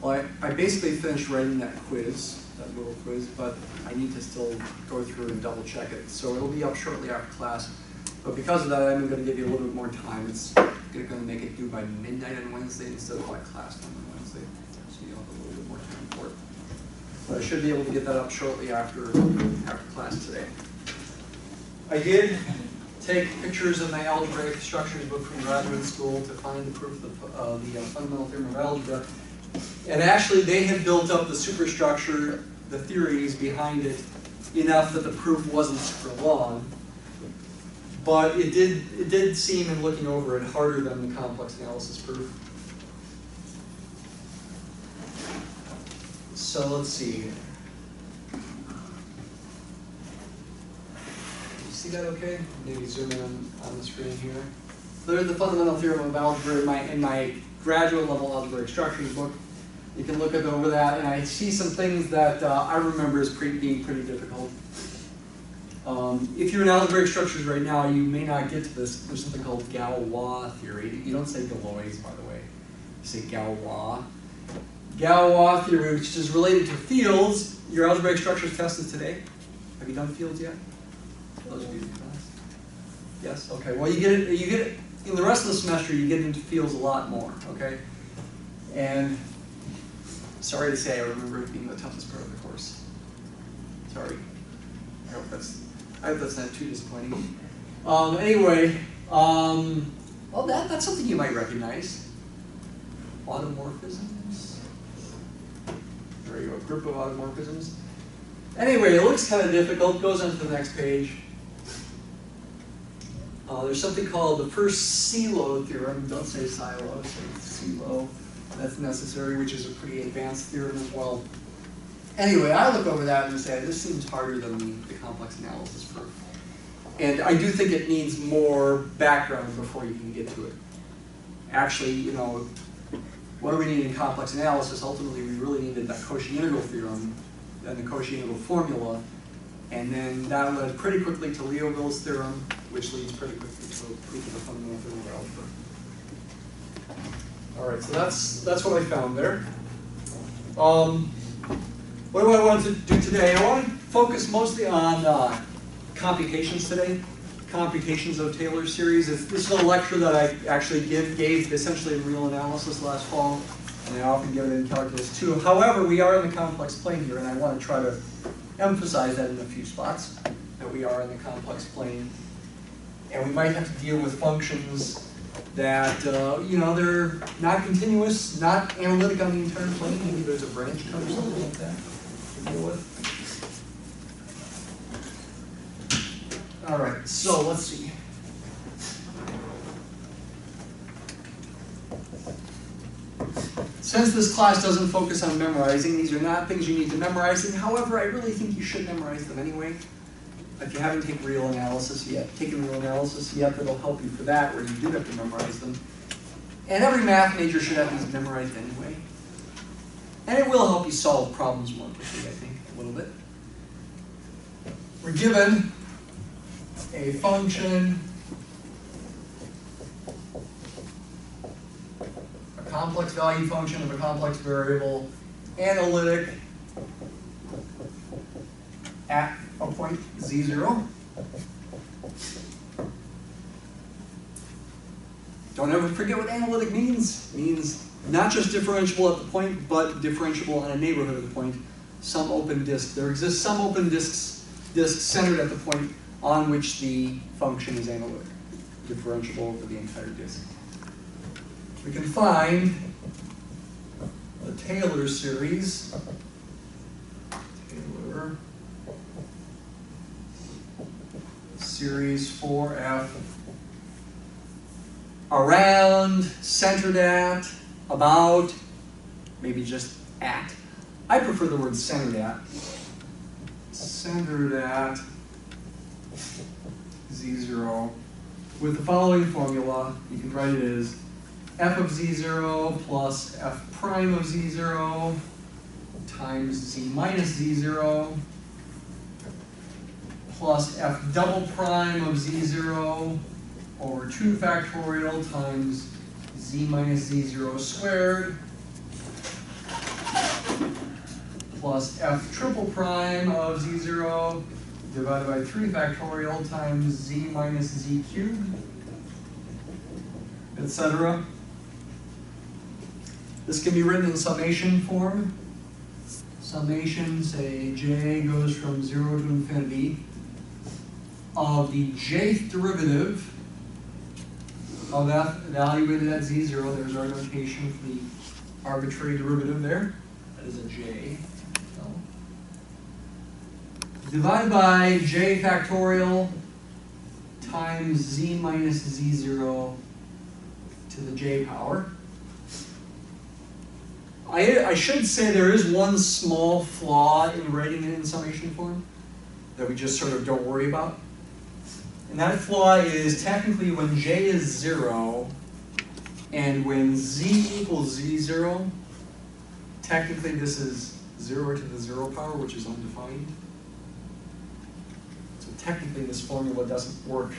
Well, I basically finished writing that quiz, that little quiz, but I need to still go through and double check it. So it'll be up shortly after class. But because of that, I'm going to give you a little bit more time. It's going to make it due by midnight on Wednesday instead of like class time on Wednesday. So you'll have a little bit more time for it. But I should be able to get that up shortly after class today. I did take pictures of my algebraic structures book from graduate school to find the proof of the Fundamental Theorem of Algebra. And actually, they had built up the superstructure, the theories behind it, enough that the proof wasn't super long. But it did seem, in looking over it, harder than the complex analysis proof. So let's see. You see that okay? Maybe zoom in on the screen here. There's the Fundamental Theorem of Algebra in my graduate level algebraic structures book. You can look over that, and I see some things that I remember as being pretty difficult. If you're in algebraic structures right now, you may not get to this. There's something called Galois Theory. You don't say Galois, by the way. You say Galois. Galois Theory, which is related to fields. Your algebraic structures test is today. Have you done fields yet? Those of you in class? Yes? Okay. Well, you get it in the rest of the semester, you get into fields a lot more, okay? And sorry to say, I remember it being the toughest part of the course. Sorry. I hope that's not too disappointing. Anyway, well, that's something you might recognize. Automorphisms. There you go, a group of automorphisms. Anyway, it looks kind of difficult. Goes on to the next page. There's something called the first Sylow theorem. Don't say Sylow, say Sylow. That's necessary, which is a pretty advanced theorem as well. Anyway, I look over that and say, this seems harder than the complex analysis proof. And I do think it needs more background before you can get to it. Actually, you know, what do we need in complex analysis? Ultimately, we really needed that Cauchy integral theorem, then the Cauchy integral formula, and then that led pretty quickly to Liouville's theorem, which leads pretty quickly to the proof of the Fundamental Theorem of Algebra. All right, so that's what I found there. What do I want to do today? I want to focus mostly on computations today. Computations of Taylor series. This is a lecture that I actually gave essentially in real analysis last fall, and I often give it in calculus too. However, we are in the complex plane here, and I want to try to emphasize that in a few spots, that we are in the complex plane. And we might have to deal with functions that, you know, they're not continuous, not analytic on the entire plane. Maybe there's a branch cut or something like that to deal with. All right, so let's see. Since this class doesn't focus on memorizing, these are not things you need to memorize. However, I really think you should memorize them anyway. If you haven't taken real analysis yet, that'll help you for that, where you do have to memorize them. And every math major should have these memorized anyway. And it will help you solve problems more quickly, I think, a little bit. We're given a function, a complex value function of a complex variable, analytic at a point z0. Don't ever forget what analytic means. It means not just differentiable at the point, but differentiable in a neighborhood of the point, some open disk. There exists some open disks centered at the point on which the function is analytic, differentiable over the entire disk. We can find the Taylor series. Taylor series 4f around, centered at, about, maybe just at. I prefer the word centered at. Centered at z0 with the following formula. You can write it as f of z0 plus f prime of z0 times z minus z0 plus f double prime of z0 over 2 factorial times z minus z0 squared plus f triple prime of z0 divided by 3 factorial times z minus z cubed, etc. This can be written in summation form. Summation, say j goes from 0 to infinity of the jth derivative of f evaluated at z0. There's our notation for the arbitrary derivative there. That is a j. So, divided by j factorial times z minus z0 to the j power. I should say there is one small flaw in writing it in summation form that we just sort of don't worry about. And that flaw is technically when j is 0 and when z equals z0, technically this is 0 to the 0 power, which is undefined. So technically this formula doesn't work.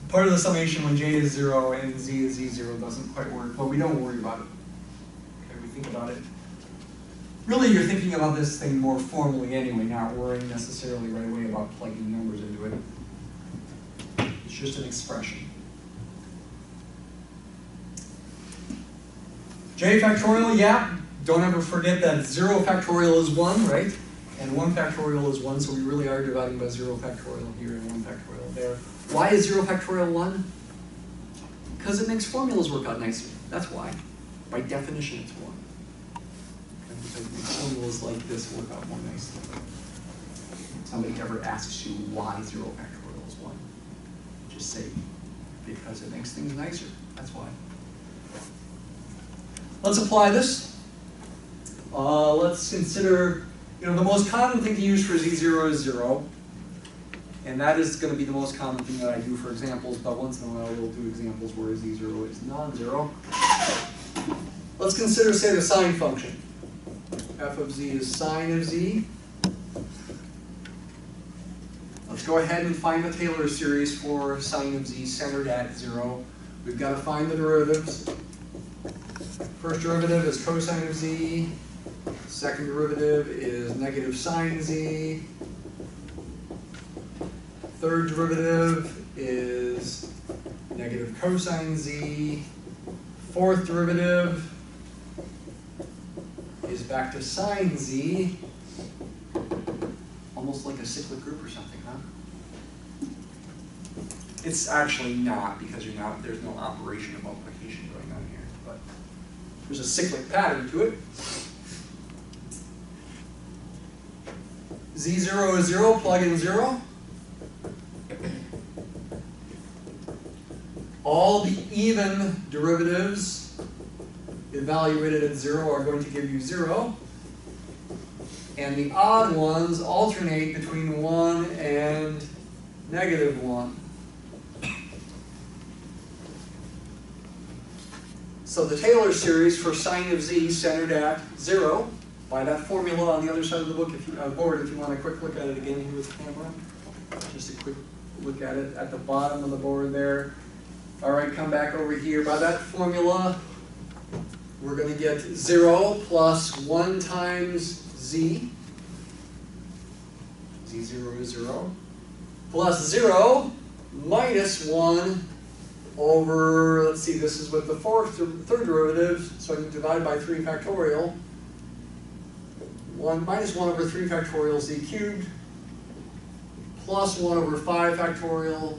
Part of the summation when j is 0 and z is z0 doesn't quite work, but we don't worry about it. Think about it. Really, you're thinking about this thing more formally anyway, not worrying necessarily right away about plugging numbers into it. It's just an expression. J factorial, yeah, don't ever forget that 0 factorial is 1, right? And 1 factorial is 1, so we really are dividing by 0 factorial here and 1 factorial there. Why is 0 factorial 1? Because it makes formulas work out nicer. That's why. By definition, it's 1. Because formulas like this work out more nicely. If somebody ever asks you why 0 factorial is 1, just say, because it makes things nicer. That's why. Let's apply this. Let's consider, the most common thing to use for z0 is 0. And that is going to be the most common thing that I do for examples, but once in a while we'll do examples where z0 is non-zero. Let's consider, say, the sine function. F of z is sine of z. Let's go ahead and find the Taylor series for sine of z centered at 0. We've got to find the derivatives. First derivative is cosine of z. Second derivative is negative sine z. Third derivative is negative cosine z. Fourth derivative is back to sine z. Almost like a cyclic group or something, huh? It's actually not, because there's no operation of multiplication going on here, but there's a cyclic pattern to it. z0 is 0, plug in 0. All the even derivatives evaluated at 0 are going to give you 0. And the odd ones alternate between 1 and negative 1. So the Taylor series for sine of z centered at 0, by that formula on the other side of the book, board, if you want a quick look at it again here with the camera. Just a quick look at it at the bottom of the board there. All right, come back over here. By that formula, we're going to get 0 plus 1 times z. z0 is 0. Plus 0 minus 1 over, let's see, this is with the third derivative, so I can divide by 3 factorial. 1 minus 1 over 3 factorial z cubed plus 1 over 5 factorial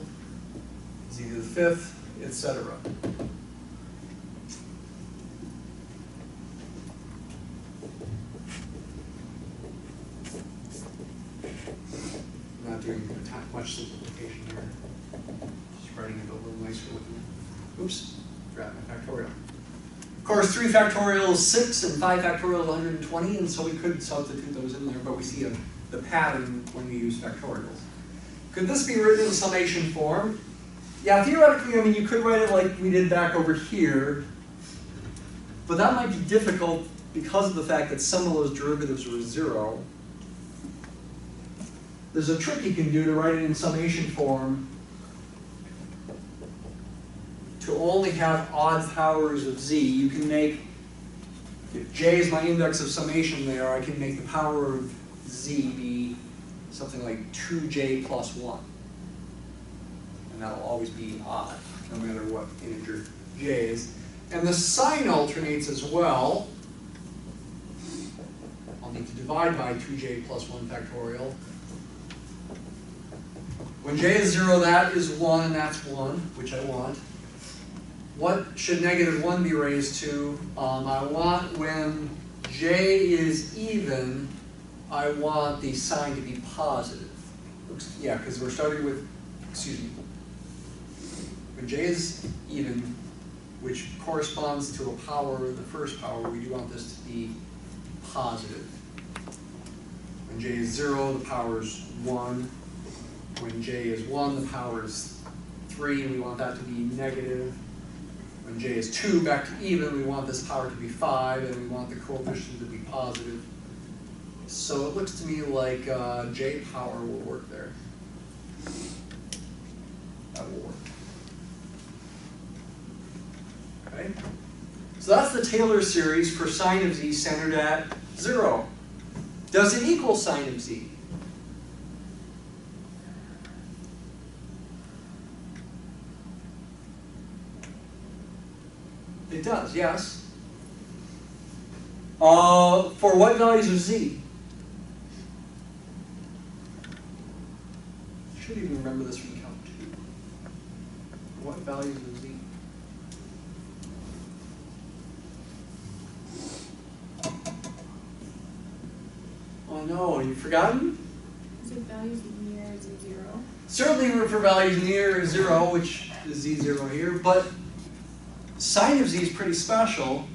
z to the 5th, etc. I'm not doing much simplification here. Just writing it a little nicer looking. Oops, forgot my factorial. Of course, 3 factorial is 6 and 5 factorial is 120, and so we could substitute those in there, but we see the pattern when we use factorials. Could this be written in summation form? Yeah, theoretically, I mean, you could write it like we did back over here, but that might be difficult because of the fact that some of those derivatives were 0. There's a trick you can do to write it in summation form to only have odd powers of z. You can make if j is my index of summation there, I can make the power of z be something like 2j plus 1. And that'll always be odd, no matter what integer j is. And the sign alternates as well. I'll need to divide by 2j plus 1 factorial. When j is 0, that is 1, and that's 1, which I want. What should negative 1 be raised to? I want when j is even, I want the sign to be positive. Yeah, because we're starting with, excuse me, when j is even, which corresponds to a power, the first power, we do want this to be positive. When j is 0, the power is 1. When j is 1, the power is 3. We want that to be negative. When j is 2, back to even, we want this power to be 5, and we want the coefficient to be positive. So it looks to me like j power will work there. That will work. Okay? So that's the Taylor series for sine of z centered at 0. Does it equal sine of z? It does, yes. For what values of z? Should even remember this from Calc 2. What values of z? Oh no, you've forgotten? Is it values near z0? Certainly for values near 0, which is z0 here, but sine of z is pretty special.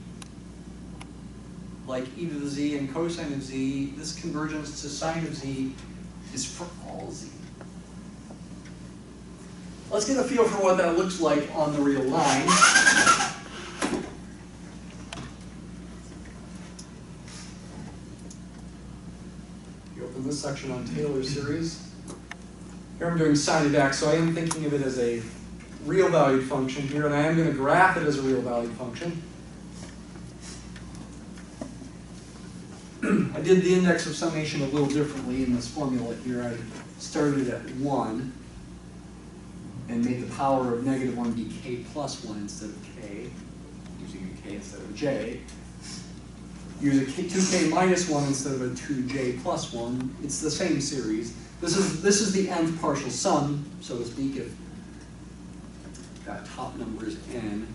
Like e to the z and cosine of z, this convergence to sine of z is for all z. Let's get a feel for what that looks like on the real line. You open this section on Taylor series. Here I'm doing sine of x, so I am thinking of it as a real valued function here, and I am going to graph it as a real valued function. I did the index of summation a little differently in this formula here. I started at 1 and made the power of negative 1 be k plus 1 instead of k, using a k instead of a j. Use a 2k minus 1 instead of a 2j plus 1. It's the same series. This is the nth partial sum, so to speak. If that top number is n,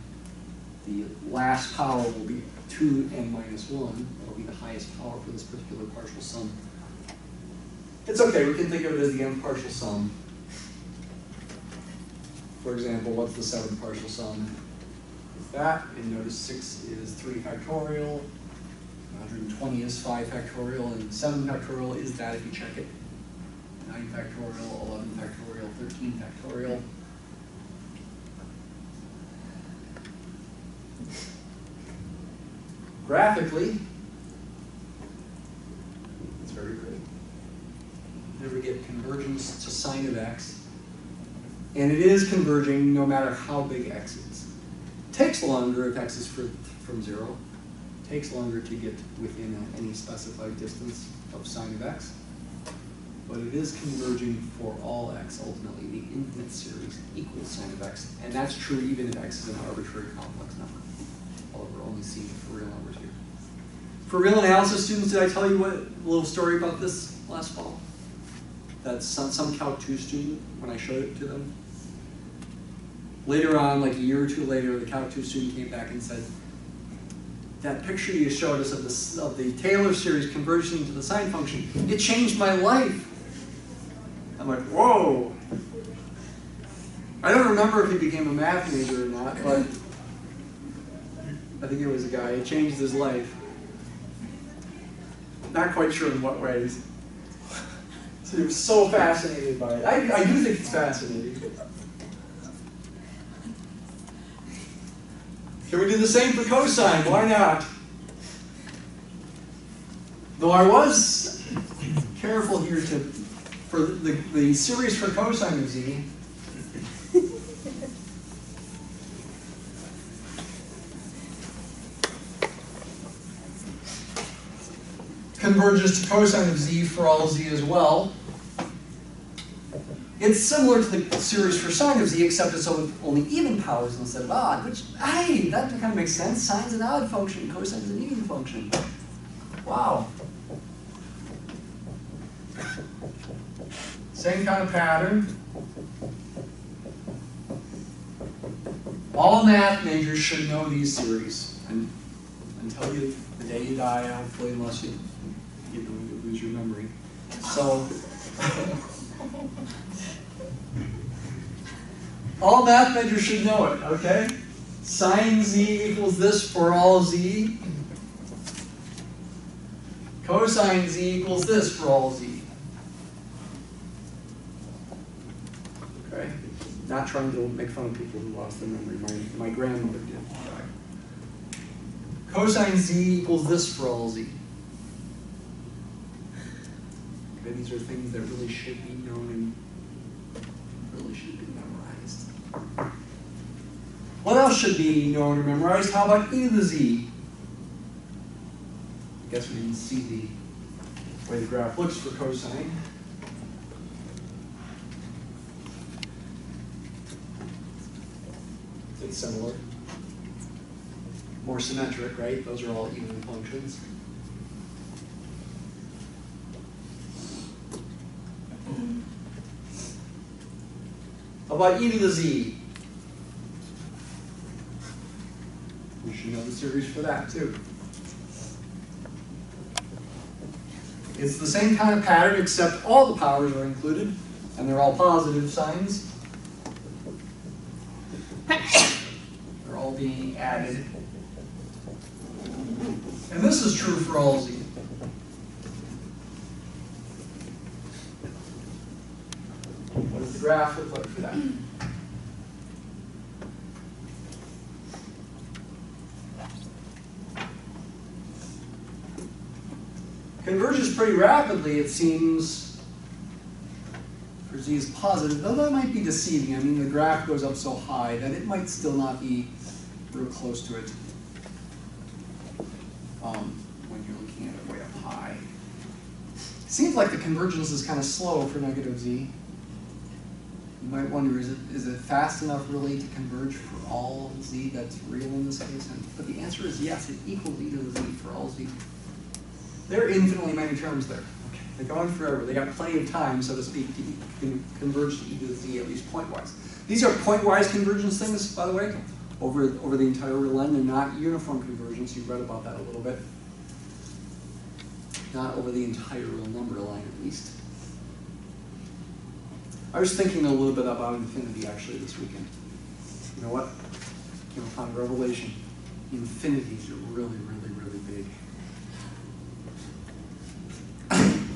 the last power will be 2n minus 1. That'll be the highest power for this particular partial sum. It's okay, we can think of it as the nth partial sum. For example, what's the 7th partial sum? Is that, and notice 6 is 3 factorial, 120 is 5 factorial, and 7 factorial is that if you check it. 9 factorial, 11 factorial, 13 factorial. Graphically, it's very good. There we get convergence to sine of x. And it is converging no matter how big x is. It takes longer if x is from 0. It takes longer to get within any specified distance of sine of x. But it is converging for all x. Ultimately, the infinite series equals sine of x. And that's true even if x is an arbitrary complex number. Although we're only seeing it for real numbers here. For real analysis students, did I tell you a little story about this last fall? That's some Calc 2 student, when I showed it to them. Later on, like a year or two later, the Calc 2 student came back and said, that picture you showed us of the Taylor series converging to the sine function, it changed my life. I'm like, whoa. I don't remember if he became a math major or not, but I think it was a guy. It changed his life. Not quite sure in what ways. So he was so fascinated by it. I do think it's fascinating. Can we do the same for cosine? Why not? Though I was careful here for the series for cosine of z. converges to cosine of z for all z as well. It's similar to the series for sine of z, except it's only even powers instead of odd, which, hey, that kind of makes sense. Sine's an odd function, cosine's an even function. Wow. Same kind of pattern. All math majors should know these series. And until the day you die, hopefully, unless you lose your memory. So, all math majors should know it, okay? Sine z equals this for all z. Cosine z equals this for all z. Okay? Not trying to make fun of people who lost their memory. My grandmother did. Cosine z equals this for all z. Okay, these are things that really should be known and really should be memorized. What else should be known or memorized? How about e to the z? I guess we didn't see the way the graph looks for cosine. It's similar. More symmetric, right? Those are all even functions. How about e to the z? We should know the series for that too. It's the same kind of pattern, except all the powers are included, and they're all positive signs. They're all being added. And this is true for all z. What does the graph look like for that? Converges pretty rapidly, it seems, for z is positive, though that might be deceiving. I mean, the graph goes up so high that it might still not be real close to it when you're looking at it way up high. Seems like the convergence is kind of slow for negative z. You might wonder, is it fast enough really to converge for all z that's real in this case? But the answer is yes, it equals e to the z for all z. There are infinitely many terms there. Okay. They go on forever. They got plenty of time, so to speak, to converge to e to the z, at least pointwise. These are pointwise convergence things, by the way, over the entire real line. They're not uniform convergence. You read about that a little bit. Not over the entire real number line, at least. I was thinking a little bit about infinity, actually, this weekend. You know what? Came upon a revelation. Infinities are really, really, really big.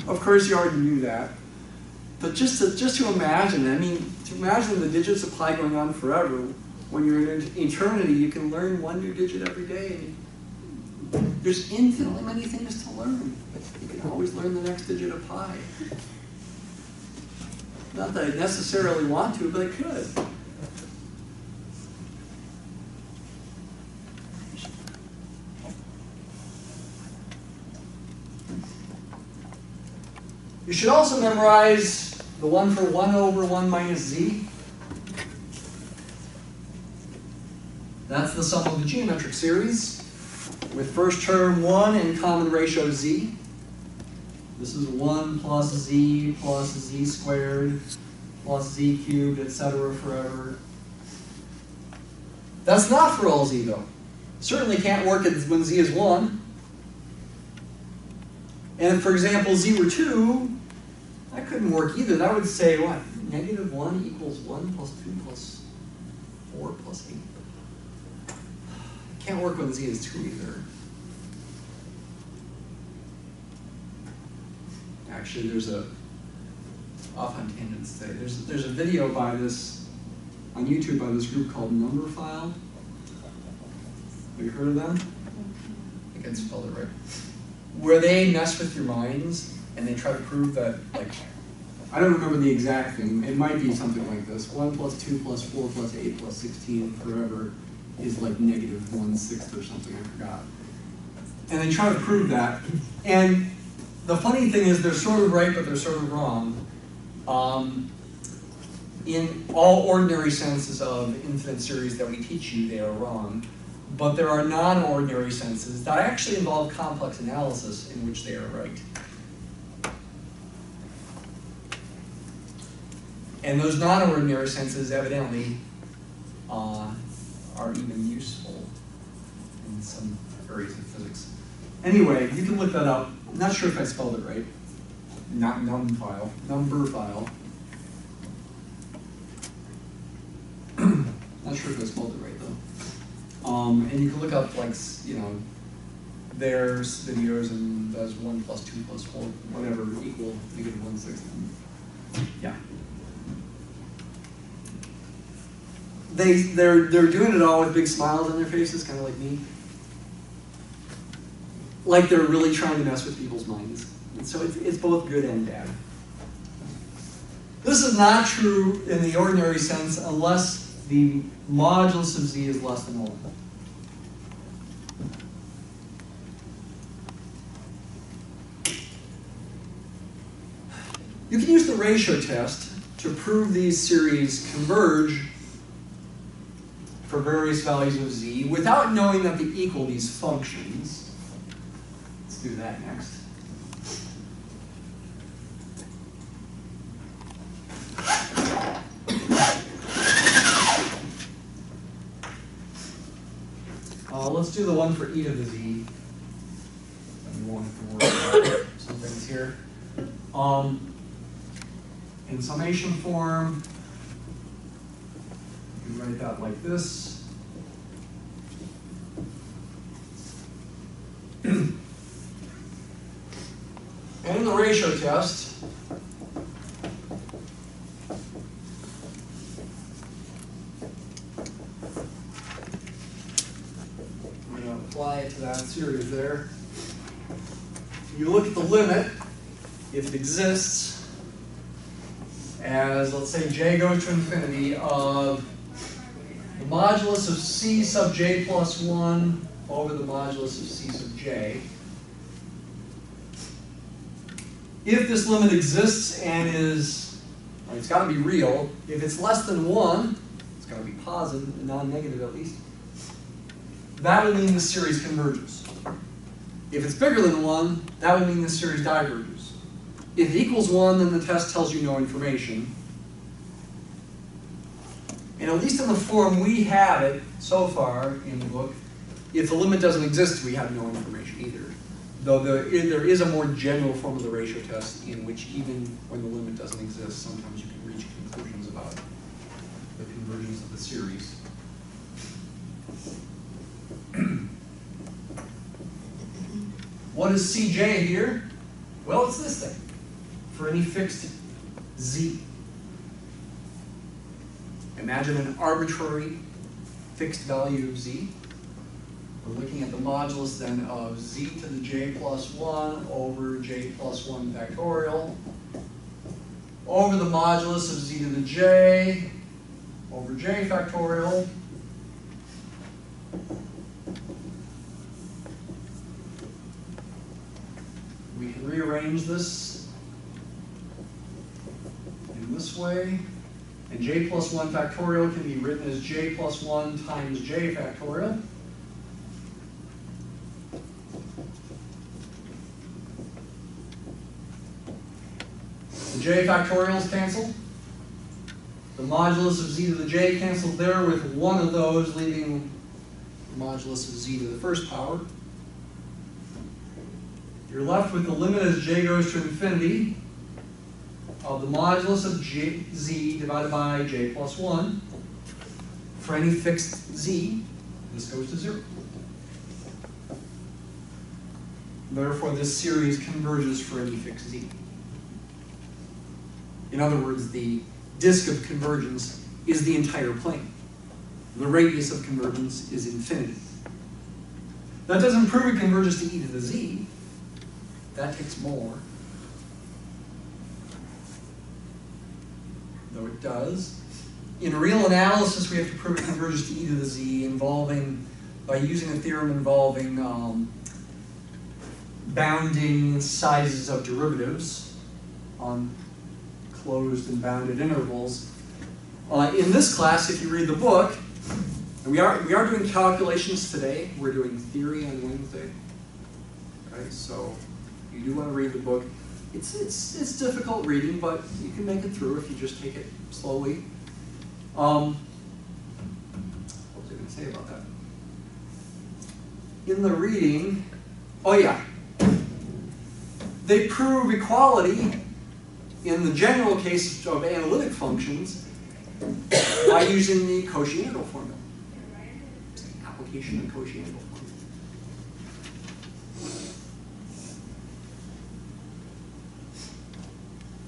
Of course, you already knew that. But just to imagine, I mean, to imagine the digits of pi going on forever, when you're in eternity, you can learn one new digit every day. And there's infinitely many things to learn. You can always learn the next digit of pi. Not that I necessarily want to, but I could. You should also memorize the one for 1 over 1 minus z. That's the sum of the geometric series with first term 1 and common ratio z. This is 1 plus z squared plus z cubed, etc. forever. That's not for all z, though. Certainly can't work when z is 1. And if, for example, z were 2, that couldn't work either. That would say, what? Negative 1 equals 1 plus 2 plus 4 plus 8. Can't work when z is 2 either. Actually, there's a, off on tangents today, there's a video by this, on YouTube by this group called Numberphile. Have you heard of them? I think I spelled it right. Where they mess with your minds and they try to prove that, like, I don't remember the exact thing. It might be something like this. 1 plus 2 plus 4 plus 8 plus 16 forever is like negative 1/6 or something, I forgot. And they try to prove that. And the funny thing is they're sort of right, but they're sort of wrong. In all ordinary senses of infinite series that we teach you, they are wrong. But there are non-ordinary senses that actually involve complex analysis in which they are right. And those non-ordinary senses evidently are even useful in some areas of physics. Anyway, you can look that up. I'm not sure if I spelled it right. Not number file. Not sure if I spelled it right though. And you can look up like, there's videos and does 1 plus 2 plus 4, whatever, equal -1/6. Yeah. They're doing it all with big smiles on their faces, kind of like me. Like they're really trying to mess with people's minds. And so it's both good and bad. This is not true in the ordinary sense unless the modulus of z is less than 1. You can use the ratio test to prove these series converge for various values of z without knowing that they equal these functions. Let's do that next. Let's do the one for e to the z. And we won't have to worry about some things here. In summation form, you can write that like this. And in the ratio test, I'm going to apply it to that series there. You look at the limit, if it exists, as, let's say, j goes to infinity of the modulus of c sub j plus 1 over the modulus of c sub j. If this limit exists and is, well, it's got to be real. If it's less than 1, it's got to be positive, non-negative at least, that would mean this series converges. If it's bigger than 1, that would mean this series diverges. If it equals 1, then the test tells you no information. And at least in the form we have it so far in the book, if the limit doesn't exist, we have no information either. Though there is a more general form of the ratio test in which even when the limit doesn't exist, sometimes you can reach conclusions about the convergence of the series. What is Cj here? Well, it's this thing. For any fixed z. Imagine an arbitrary fixed value of z. We're looking at the modulus then of z to the j plus 1 over j plus 1 factorial over the modulus of z to the j over j factorial we can rearrange this in this way, and j plus 1 factorial can be written as j plus 1 times j factorial. The j factorials cancel. The modulus of z to the j cancels there with one of those, leaving the modulus of z to the first power. You're left with the limit as j goes to infinity of the modulus of z divided by j plus 1 for any fixed z. This goes to 0. Therefore, this series converges for any fixed z. In other words, the disk of convergence is the entire plane. The radius of convergence is infinity. That doesn't prove it converges to e to the z. That takes more. Though it does. In real analysis, we have to prove it converges to e to the z by using a theorem involving bounding sizes of derivatives on closed and bounded intervals. In this class, if you read the book, and we are doing calculations today. We're doing theory on Wednesday. Right? So you do want to read the book. It's difficult reading, but you can make it through if you just take it slowly. What was I going to say about that? In the reading, oh yeah, they prove equality in the general case of analytic functions by using the Cauchy integral formula. It's an application of Cauchy integral formula.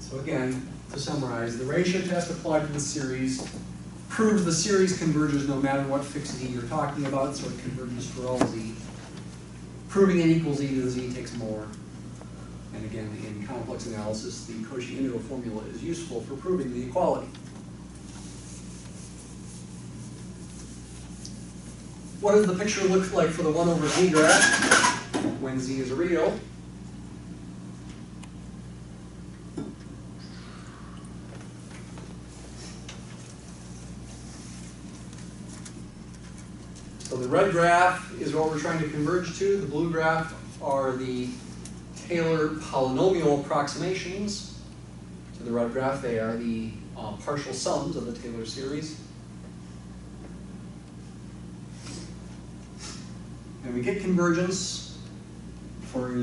So again, to summarize, the ratio test applied to the series proves the series converges no matter what fixed z you're talking about, so it converges for all z. Proving n equals e to the z takes more. And again, in complex analysis, the Cauchy integral formula is useful for proving the equality. What does the picture look like for the 1 over z graph when z is real? So the red graph is what we're trying to converge to. The blue graph are the Taylor polynomial approximations. To the red graph, they are the partial sums of the Taylor series. And we get convergence for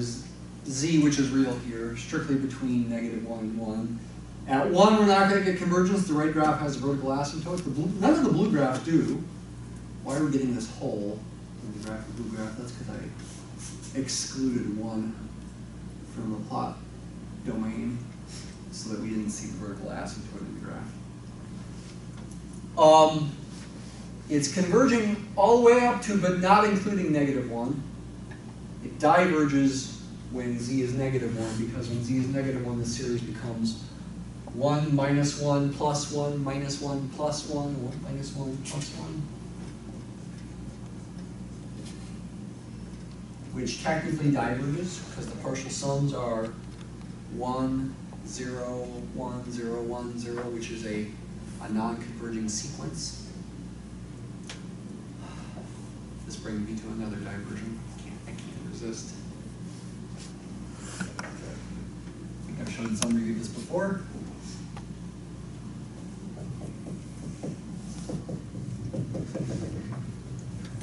z, which is real here, strictly between -1 and 1. At 1, we're not going to get convergence. The red graph has a vertical asymptote. None of the blue graphs do. Why are we getting this hole in the graph of blue graph? That's because I excluded 1 from the plot domain so that we didn't see the vertical asymptote in the graph. It's converging all the way up to, but not including -1. It diverges when z is -1, because when z is -1, the series becomes 1 minus 1 plus 1 minus 1 plus 1, 1 minus 1 plus 1. Which technically diverges because the partial sums are 1, 0, 1, 0, 1, 0, which is a non-converging sequence. This brings me to another diversion. I can't resist. I think I've shown some of you this before.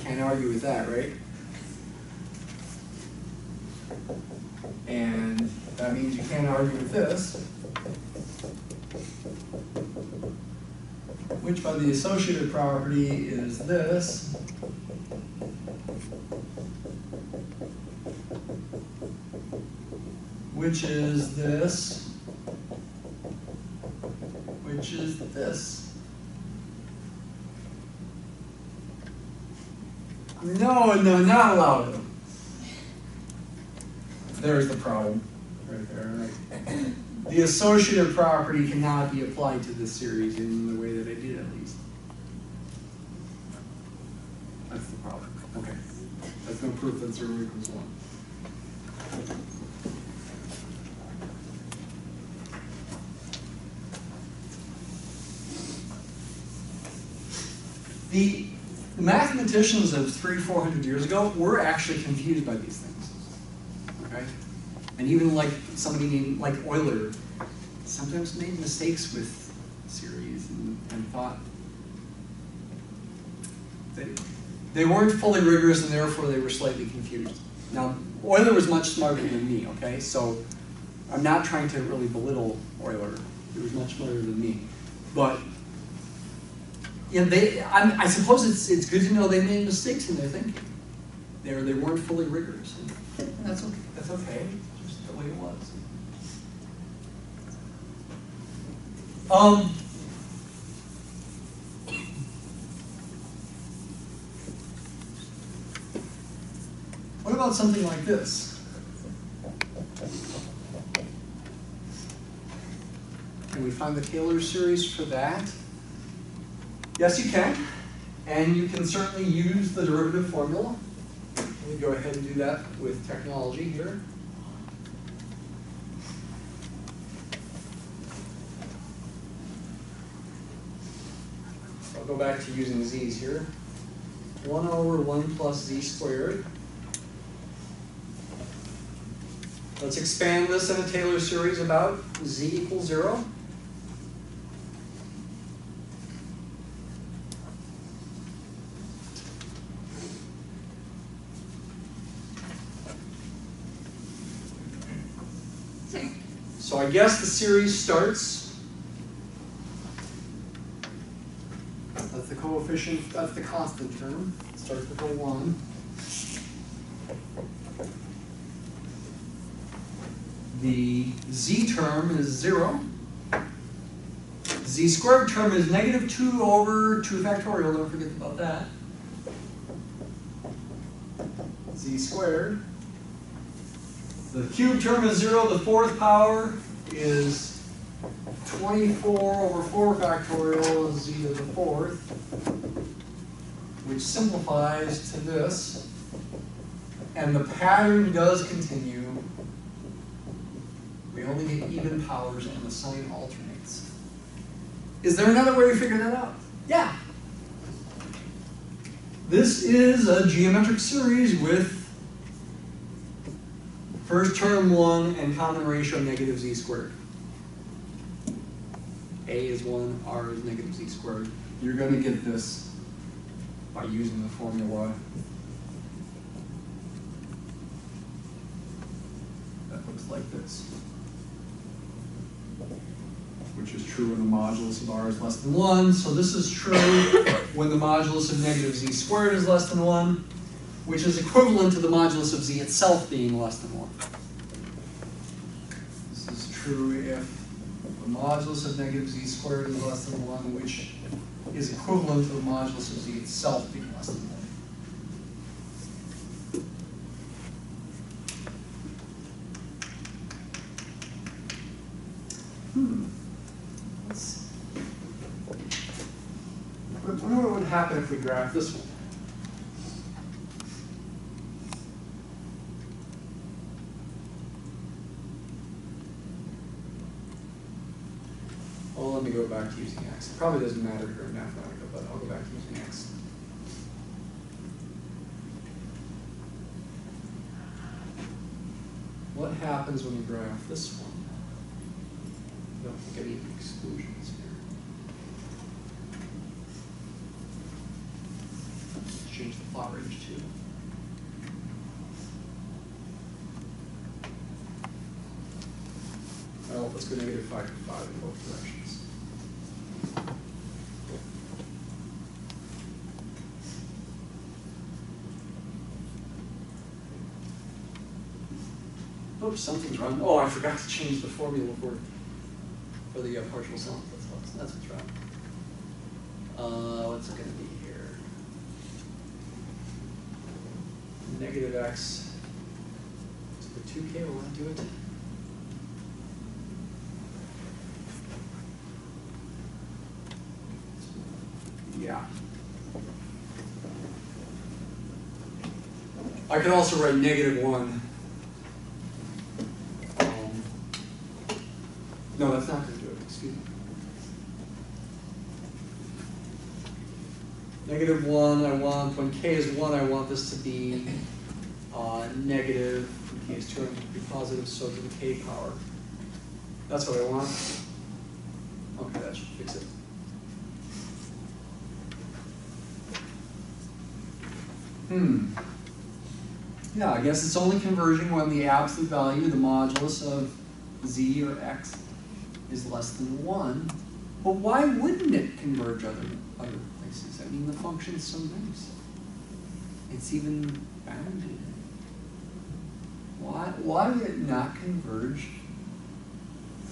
Can't argue with that, right? And that means you can't argue with this, which by the associative property is this. Which is this, which is this. No, not allowed. There's the problem, right there. Right? The associative property cannot be applied to this series in the way that I did, at least. That's the problem. Okay. That's no proof that 0 equals 1. The mathematicians of 300-400 years ago were actually confused by these things. Okay? And even like somebody named like Euler sometimes made mistakes with series and thought they weren't fully rigorous, and therefore they were slightly confused. Now, Euler was much smarter than me, okay? So I'm not trying to really belittle Euler. He was much smarter than me. But I suppose it's good to know they made mistakes in their thinking. They weren't fully rigorous. And that's okay. That's okay. It's just the way it was. What about something like this? Can we find the Taylor series for that? Yes, you can. And you can certainly use the derivative formula. Let me go ahead and do that with technology here. I'll go back to using z's here. 1 over 1 plus z squared. Let's expand this in a Taylor series about z equals 0. So I guess the series starts, that's the coefficient, that's the constant term, it starts with a 1. The z term is 0. Z squared term is negative 2 over 2 factorial, don't forget about that. Z squared. The cube term is 0, the fourth power is 24 over 4 factorial z to the fourth, which simplifies to this. And the pattern does continue. We only get even powers and the sign alternates. Is there another way to figure that out? Yeah. This is a geometric series with first term 1 and common ratio negative z squared. A is 1, R is negative z squared. You're going to get this by using the formula that looks like this, which is true when the modulus of R is less than 1. So this is true when the modulus of negative z squared is less than 1. Which is equivalent to the modulus of z itself being less than 1. This is true if the modulus of negative z squared is less than 1, which is equivalent to the modulus of z itself being less than 1. Let's see. I wonder what would happen if we graph this one. Well, let me go back to using x. It probably doesn't matter here in Mathematica, but I'll go back to using x. What happens when we graph this one? I don't think any exclusions here. Let's change the plot range too. Well, let's go negative 5 to 5 in both directions. Oops, something's wrong. Oh, I forgot to change the formula for the partial sum. That's what's wrong. What's it going to be here? Negative x to the 2k. Will that do it? Yeah. I could also write negative 1. No, that's not going to do it. Excuse me. Negative 1, I want, when k is 1, I want this to be negative. When k is 2, I want it to be positive, so to the k power. That's what I want. Okay, that should fix it. Yeah, I guess it's only converging when the absolute value, the modulus of z or x, is less than 1. But why wouldn't it converge other places? I mean, the function's so nice. It's even bounded. Why would it not converge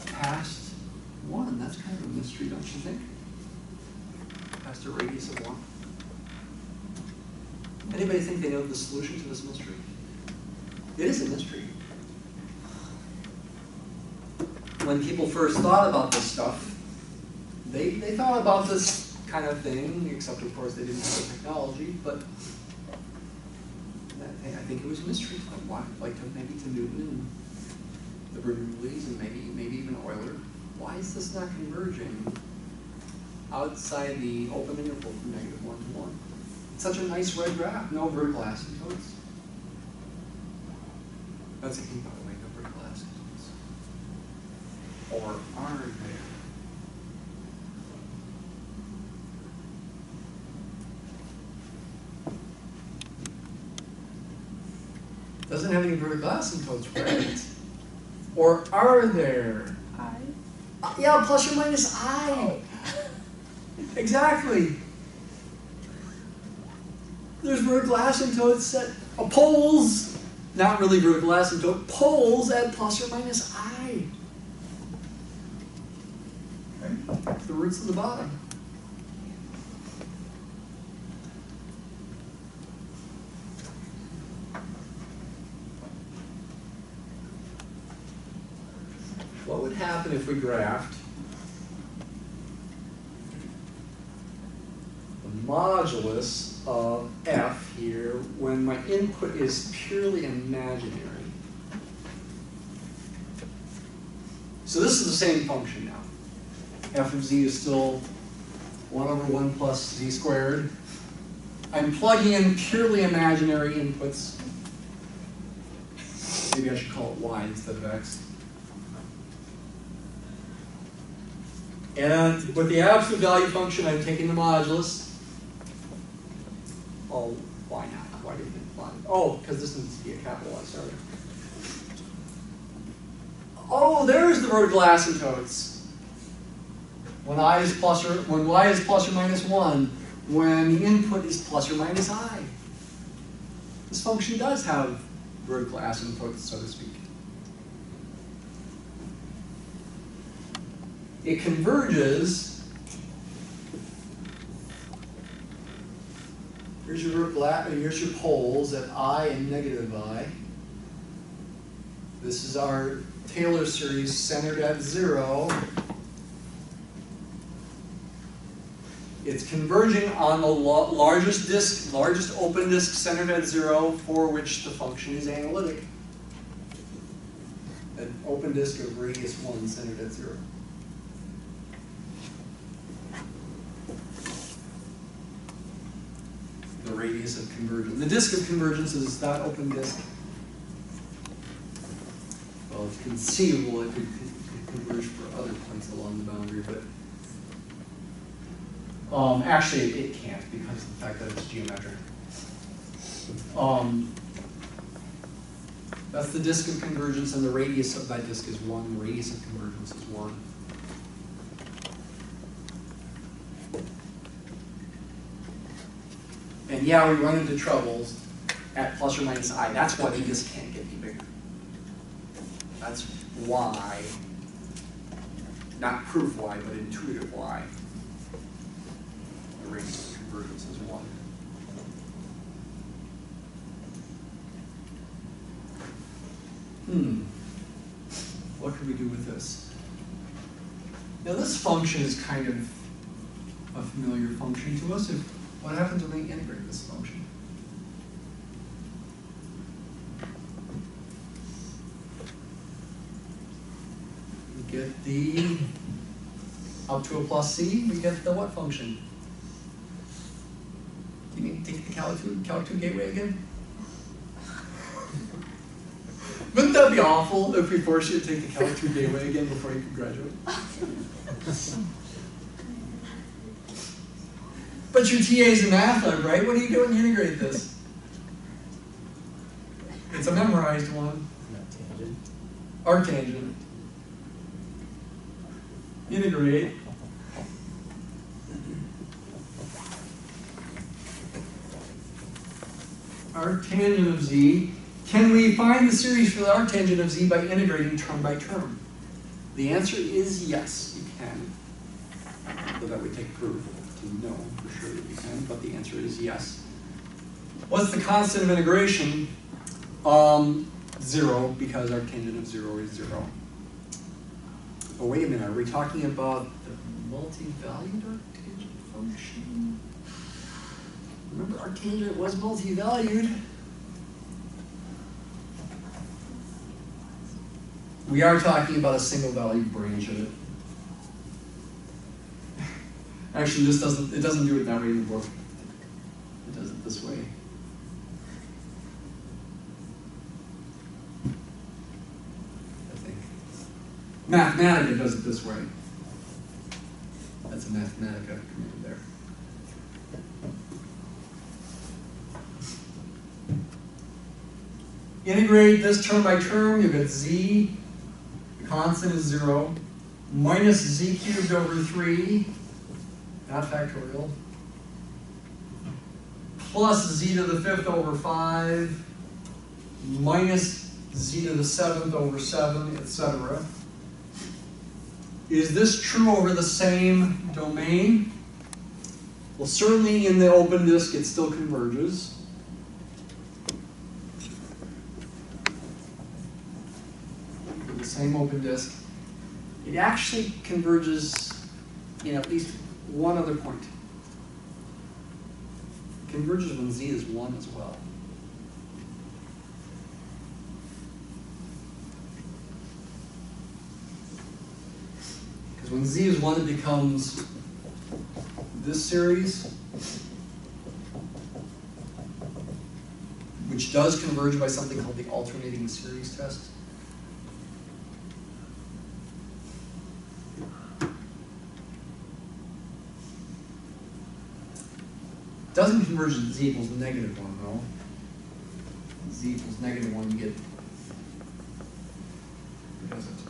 past 1? That's kind of a mystery, don't you think? Past a radius of 1. Anybody think they know the solution to this mystery? It is a mystery. When people first thought about this stuff, they thought about this kind of thing, except of course they didn't have the technology, but I think it was a mystery to them. Why? Like maybe to Newton and the Bernoullis and maybe even Euler. Why is this not converging? outside the open interval from -1 to 1. It's such a nice red graph, no vertical asymptotes. That's a key, by the way, no vertical asymptotes. Or are there? Doesn't have any vertical asymptotes, right? Or are there? Yeah, plus or minus I. Exactly. There's vertical asymptotes at poles, not really vertical asymptote, poles at plus or minus I. Okay. The roots of the bottom. What would happen if we graphed the modulus of f here when my input is purely imaginary? So this is the same function now. F of z is still 1 over 1 plus z squared. I'm plugging in purely imaginary inputs. Maybe I should call it y instead of x. And with the absolute value function, I'm taking the modulus. Oh, why not? Why didn't it apply? Oh, because this needs to be a capital I, sorry. Oh, there's the vertical asymptotes. When y is plus or minus 1, when the input is plus or minus I. This function does have vertical asymptotes, so to speak. It converges. Here's your poles at I and negative I. This is our Taylor series centered at 0. It's converging on the largest disk, largest open disk centered at 0, for which the function is analytic. An open disk of radius 1 centered at 0. The radius of convergence. The disk of convergence is that open disk. Well, it's conceivable it could converge for other points along the boundary, but actually it can't because of the fact that it's geometric. That's the disk of convergence, and the radius of that disk is 1. The radius of convergence is 1. And yeah, we run into troubles at plus or minus I. That's why the disk can't get any bigger. That's why, not proof why, but intuitive why, the radius of convergence is 1. What can we do with this? Now this function is kind of a familiar function to us. What happens when we integrate this function? We get the, up to a plus c, we get the what function? Do you need to take the Calc 2 gateway again? Wouldn't that be awful if we forced you to take the Calc 2 gateway again before you could graduate? But your TA's in math lab, right? What do you do when you integrate this? It's a memorized one. Arctangent. Integrate. Arctangent of z. Can we find the series for the arctangent of z by integrating term by term? The answer is yes, you can. So that would take proof to know for sure that you can, but the answer is yes. What's the constant of integration? 0, because arctangent of 0 is 0. Oh, wait a minute, are we talking about the multi-valued arctangent function? Remember, arctangent was multi-valued. We are talking about a single valued branch of it. Actually, this doesn't, it doesn't do it that way in the book. It does it this way. I think. Mathematica does it this way. That's a Mathematica command there. Integrate this term by term, you get z, the constant is 0, minus z cubed over 3, not factorial, plus z to the 5th over 5, minus z to the 7th over 7, etc. Is this true over the same domain? Well, certainly in the open disk it still converges. Same open disk. It actually converges in at least one other point. It converges when z is 1 as well. Because when z is 1, it becomes this series, which does converge by something called the alternating series test. Doesn't converge at z equals negative 1, though. Z equals negative 1, you get. It doesn't.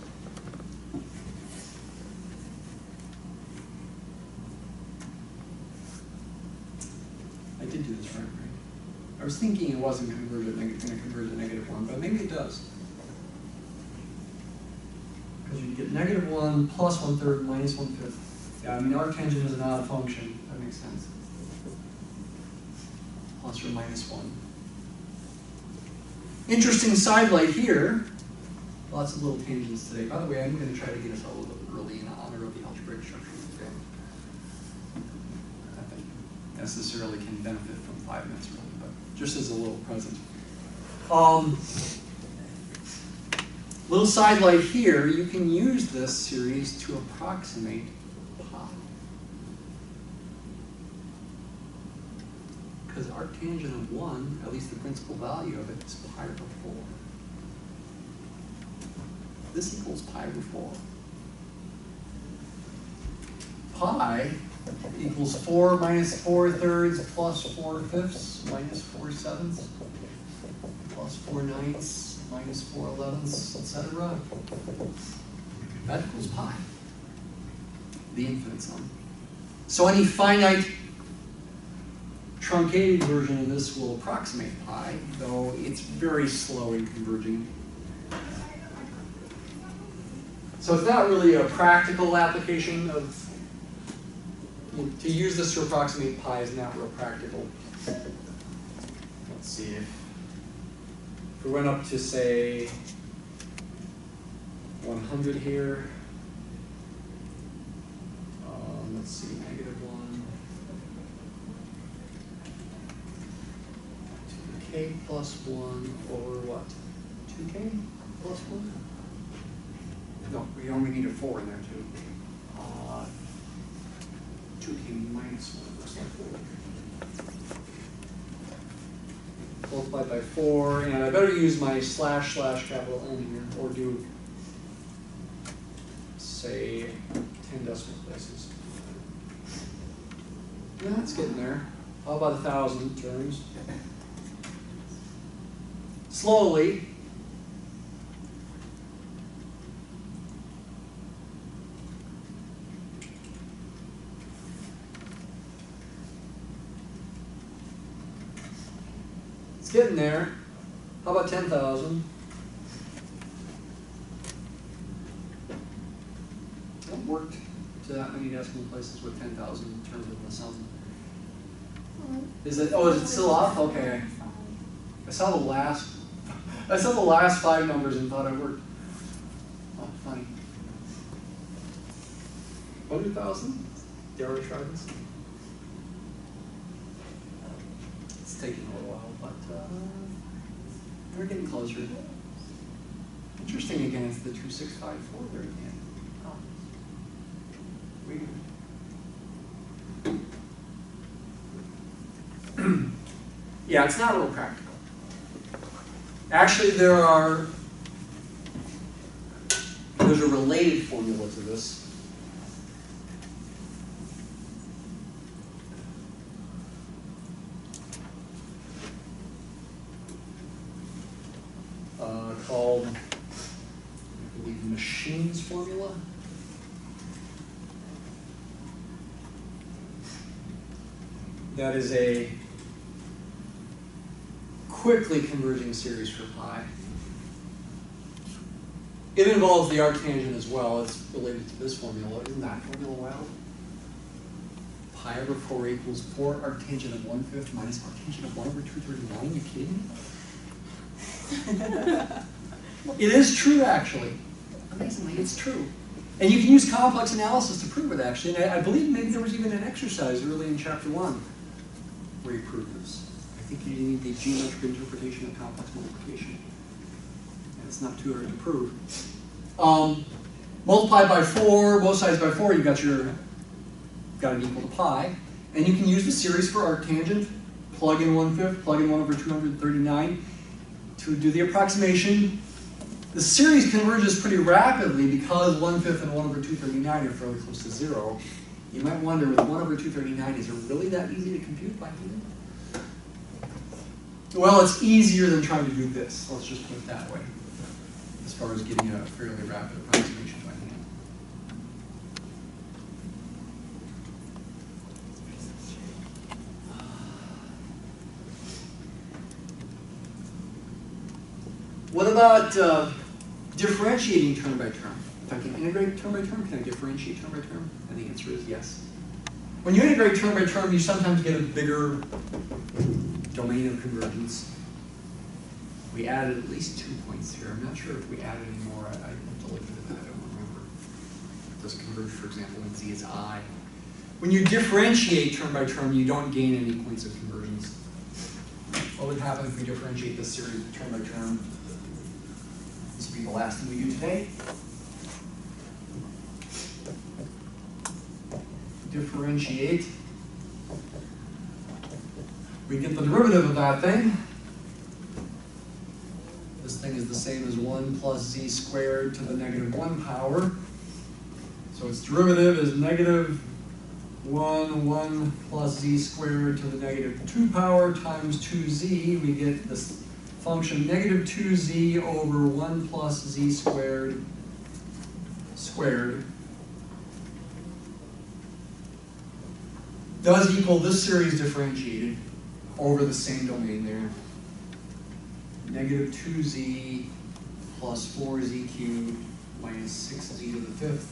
I did do this right? I was thinking it wasn't going to converge at negative 1, but maybe it does. Because you get negative 1 plus 1/3 minus 1/5. Yeah, I mean, arctangent is an odd function. That makes sense. Plus or minus 1. Interesting sidelight here. Lots of little tangents today. By the way, I'm going to try to get us all a little bit early in honor of the algebraic structure today. I think necessarily can benefit from 5 minutes early, but just as a little present. Little sidelight here, you can use this series to approximate pi. Because arctangent of 1, at least the principal value of it, is pi over 4. This equals pi over 4. Pi equals 4 minus 4/3 plus 4/5 minus 4/7 plus 4/9 minus 4/11, etc. That equals pi, the infinite sum. So any finite truncated version of this will approximate pi, though it's very slow in converging. So it's not really a practical application of, to use this to approximate pi is not real practical. Let's see, if we went up to say 100 here, let's see, negative 1. K plus 1 over what? 2k plus 1? No, we only need a 4 in there too. 2k minus 1 looks like 4. Multiplied by 4, and I better use my slash capital N here, or do, say, 10 decimal places. Yeah, it's getting there. How about 1,000 terms? Slowly. It's getting there. How about 10,000? I've worked to that many decimal places with 10,000 in terms of the sum. Is it? Oh, is it still off? Okay. I saw the last 5 numbers and thought I worked. Oh, funny. 100,000? Did you already try this? It's taking a little while, but we're getting closer. Interesting again, it's the 2654 there again. Oh. Weird. Yeah, it's not real practical. Actually, there's a related formula to this. Called, I believe, Machin's formula. That is a quickly converging series for pi. It involves the arctangent as well. It's related to this formula. Isn't that formula wild? Pi over 4 equals 4 arctangent of 1/5 minus arctangent of 1 over 239. You kidding me? It is true, actually. Amazingly, it's true. And you can use complex analysis to prove it, actually. And I believe maybe there was even an exercise early in chapter 1 where you prove this. I think you need the geometric interpretation of complex multiplication. And it's not too hard to prove. Multiply by 4, both sides by 4, you've got it equal to pi. And you can use the series for arctangent, plug in 1/5, plug in 1 over 239 to do the approximation. The series converges pretty rapidly because 1/5 and 1 over 239 are fairly close to 0. You might wonder, with 1 over 239, is it really that easy to compute by hand? Well, it's easier than trying to do this. Let's just put it that way, as far as getting a fairly rapid approximation by hand. What about differentiating term by term? If I can integrate term by term, can I differentiate term by term? And the answer is yes. When you integrate term by term, you sometimes get a bigger domain of convergence. We added at least 2 points here. I'm not sure if we added any more. I have to look at that. I don't remember. Does it converge, for example, when z is I? When you differentiate term by term, you don't gain any points of convergence. What would happen if we differentiate this series term by term? This will be the last thing we do today. Differentiate. We get the derivative of that thing. This thing is the same as 1 plus z squared to the negative 1 power. So its derivative is negative 1 plus z squared to the negative 2 power times 2z. We get this function negative 2z over 1 plus z squared does equal this series differentiated over the same domain there. Negative 2z plus 4z cubed minus 6z to the 5th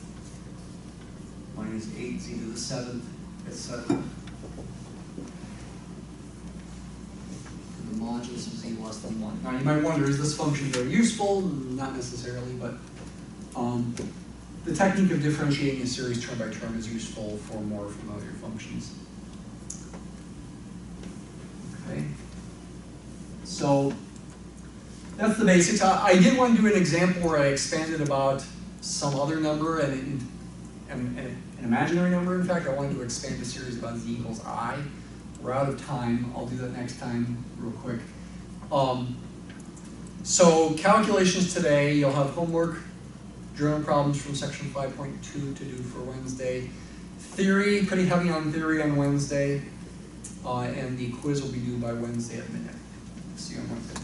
minus 8z to the 7th, etc. The modulus of z less than 1. Now you might wonder, is this function very useful? Not necessarily, but the technique of differentiating a series term by term is useful for more familiar functions. Okay, so that's the basics. I did want to do an example where I expanded about some other number and an imaginary number. In fact, I wanted to expand a series about z equals I. We're out of time. I'll do that next time real quick. So calculations today, you'll have homework, journal problems from section 5.2 to do for Wednesday. Theory, pretty heavy on theory on Wednesday. And the quiz will be due by Wednesday at midnight. See you on Wednesday.